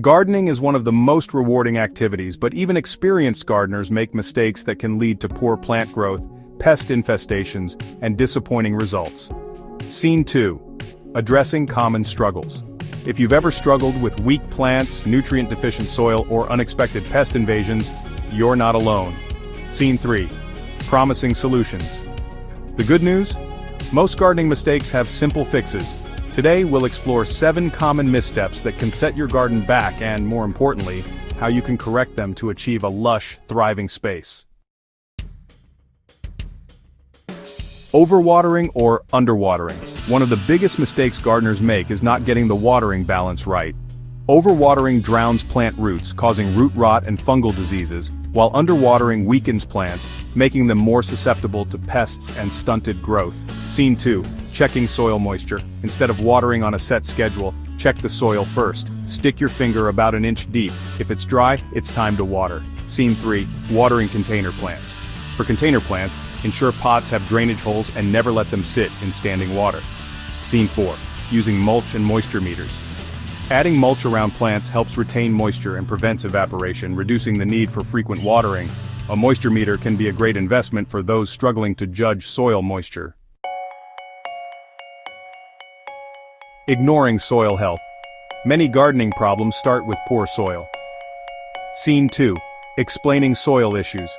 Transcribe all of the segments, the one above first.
Gardening is one of the most rewarding activities, but even experienced gardeners make mistakes that can lead to poor plant growth, pest infestations, and disappointing results. Scene 2. Addressing common struggles. If you've ever struggled with weak plants, nutrient-deficient soil, or unexpected pest invasions, you're not alone. Scene 3. Promising solutions. The good news? Most gardening mistakes have simple fixes. Today we'll explore 7 common missteps that can set your garden back and, more importantly, how you can correct them to achieve a lush, thriving space. Overwatering or underwatering. One of the biggest mistakes gardeners make is not getting the watering balance right. Overwatering drowns plant roots, causing root rot and fungal diseases, while underwatering weakens plants, making them more susceptible to pests and stunted growth. Scene 2. Checking soil moisture. Instead of watering on a set schedule, check the soil first. Stick your finger about an inch deep. If it's dry, it's time to water. Scene 3. Watering container plants. For container plants, ensure pots have drainage holes and never let them sit in standing water. Scene 4. Using mulch and moisture meters. Adding mulch around plants helps retain moisture and prevents evaporation, reducing the need for frequent watering. A moisture meter can be a great investment for those struggling to judge soil moisture. Ignoring soil health. Many gardening problems start with poor soil. Scene 2. Explaining soil issues.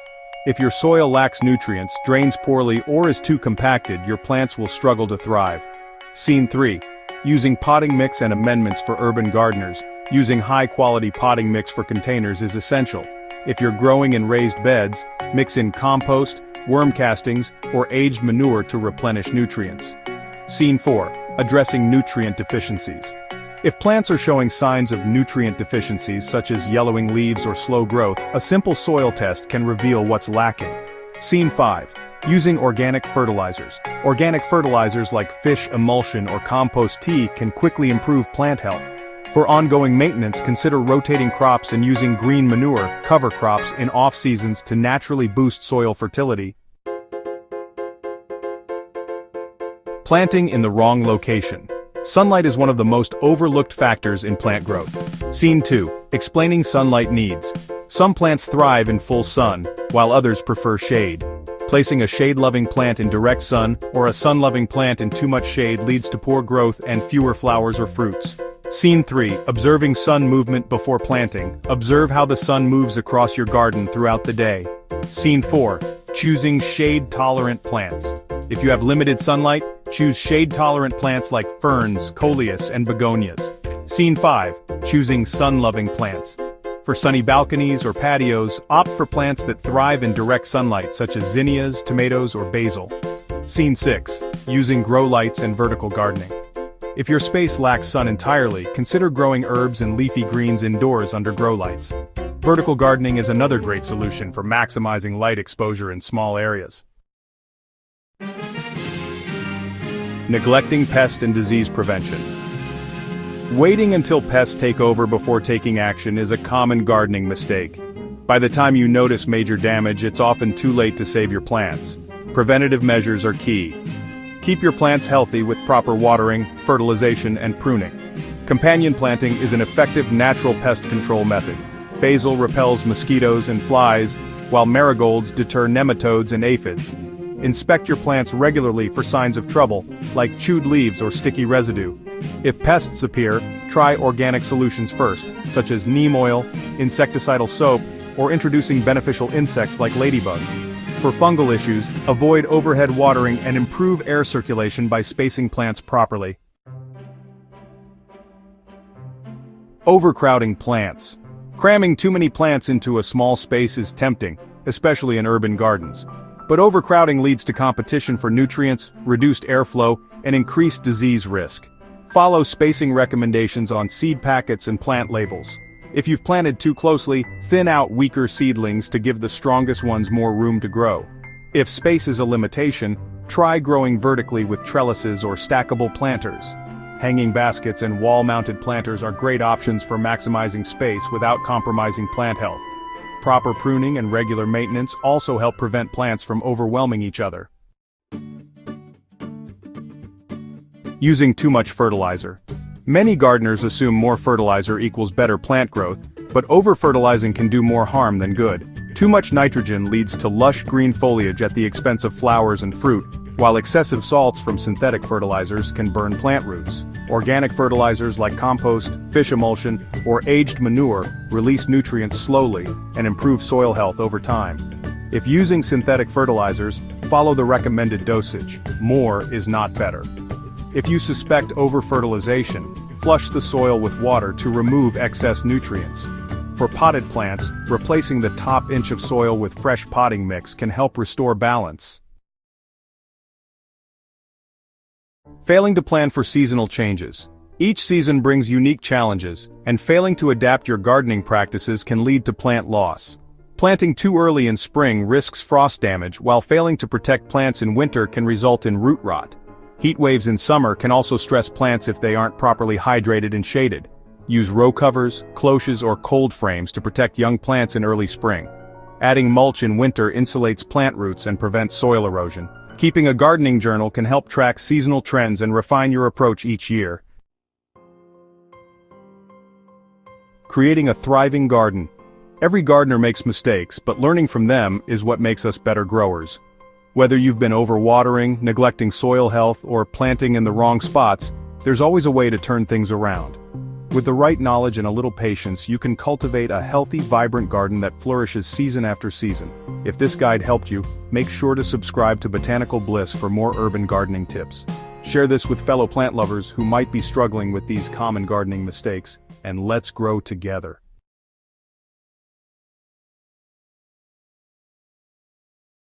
If your soil lacks nutrients, drains poorly, or is too compacted, your plants will struggle to thrive. Scene 3. Using potting mix and amendments for urban gardeners. Using high-quality potting mix for containers is essential. If you're growing in raised beds, mix in compost, worm castings, or aged manure to replenish nutrients. Scene 4. Addressing nutrient deficiencies. If plants are showing signs of nutrient deficiencies such as yellowing leaves or slow growth, a simple soil test can reveal what's lacking. Scene 5. Using organic fertilizers. Organic fertilizers like fish emulsion or compost tea can quickly improve plant health. For ongoing maintenance, consider rotating crops and using green manure, cover crops in off-seasons to naturally boost soil fertility. Planting in the wrong location. Sunlight is one of the most overlooked factors in plant growth. Scene 2. Explaining sunlight needs. Some plants thrive in full sun, while others prefer shade. Placing a shade-loving plant in direct sun, or a sun-loving plant in too much shade leads to poor growth and fewer flowers or fruits. Scene 3. Observing sun movement before planting. Observe how the sun moves across your garden throughout the day. Scene 4. Choosing shade-tolerant plants. If you have limited sunlight, choose shade-tolerant plants like ferns, coleus, and begonias. Scene 5. Choosing sun-loving plants. For sunny balconies or patios, opt for plants that thrive in direct sunlight such as zinnias, tomatoes, or basil. Scene 6. Using grow lights and vertical gardening. If your space lacks sun entirely, consider growing herbs and leafy greens indoors under grow lights. Vertical gardening is another great solution for maximizing light exposure in small areas. Neglecting pest and disease prevention. Waiting until pests take over before taking action is a common gardening mistake. By the time you notice major damage, it's often too late to save your plants. Preventative measures are key. Keep your plants healthy with proper watering, fertilization, and pruning. Companion planting is an effective natural pest control method. Basil repels mosquitoes and flies, while marigolds deter nematodes and aphids. Inspect your plants regularly for signs of trouble, like chewed leaves or sticky residue. If pests appear, try organic solutions first, such as neem oil, insecticidal soap, or introducing beneficial insects like ladybugs. For fungal issues, avoid overhead watering and improve air circulation by spacing plants properly. Overcrowding plants. Cramming too many plants into a small space is tempting, especially in urban gardens. But overcrowding leads to competition for nutrients, reduced airflow, and increased disease risk. Follow spacing recommendations on seed packets and plant labels. If you've planted too closely, thin out weaker seedlings to give the strongest ones more room to grow. If space is a limitation, try growing vertically with trellises or stackable planters. Hanging baskets and wall-mounted planters are great options for maximizing space without compromising plant health. Proper pruning and regular maintenance also help prevent plants from overwhelming each other. Using too much fertilizer. Many gardeners assume more fertilizer equals better plant growth, but over-fertilizing can do more harm than good. Too much nitrogen leads to lush green foliage at the expense of flowers and fruit, while excessive salts from synthetic fertilizers can burn plant roots. Organic fertilizers like compost, fish emulsion, or aged manure release nutrients slowly and improve soil health over time. If using synthetic fertilizers, follow the recommended dosage. More is not better. If you suspect over-fertilization, flush the soil with water to remove excess nutrients. For potted plants, replacing the top inch of soil with fresh potting mix can help restore balance. Failing to plan for seasonal changes. Each season brings unique challenges, and failing to adapt your gardening practices can lead to plant loss. Planting too early in spring risks frost damage, while failing to protect plants in winter can result in root rot. Heat waves in summer can also stress plants if they aren't properly hydrated and shaded. Use row covers, cloches, or cold frames to protect young plants in early spring. Adding mulch in winter insulates plant roots and prevents soil erosion. Keeping a gardening journal can help track seasonal trends and refine your approach each year. Creating a thriving garden. Every gardener makes mistakes, but learning from them is what makes us better growers. Whether you've been overwatering, neglecting soil health, or planting in the wrong spots, there's always a way to turn things around. With the right knowledge and a little patience, you can cultivate a healthy, vibrant garden that flourishes season after season. If this guide helped you, make sure to subscribe to Botanical Bliss for more urban gardening tips. Share this with fellow plant lovers who might be struggling with these common gardening mistakes, and let's grow together.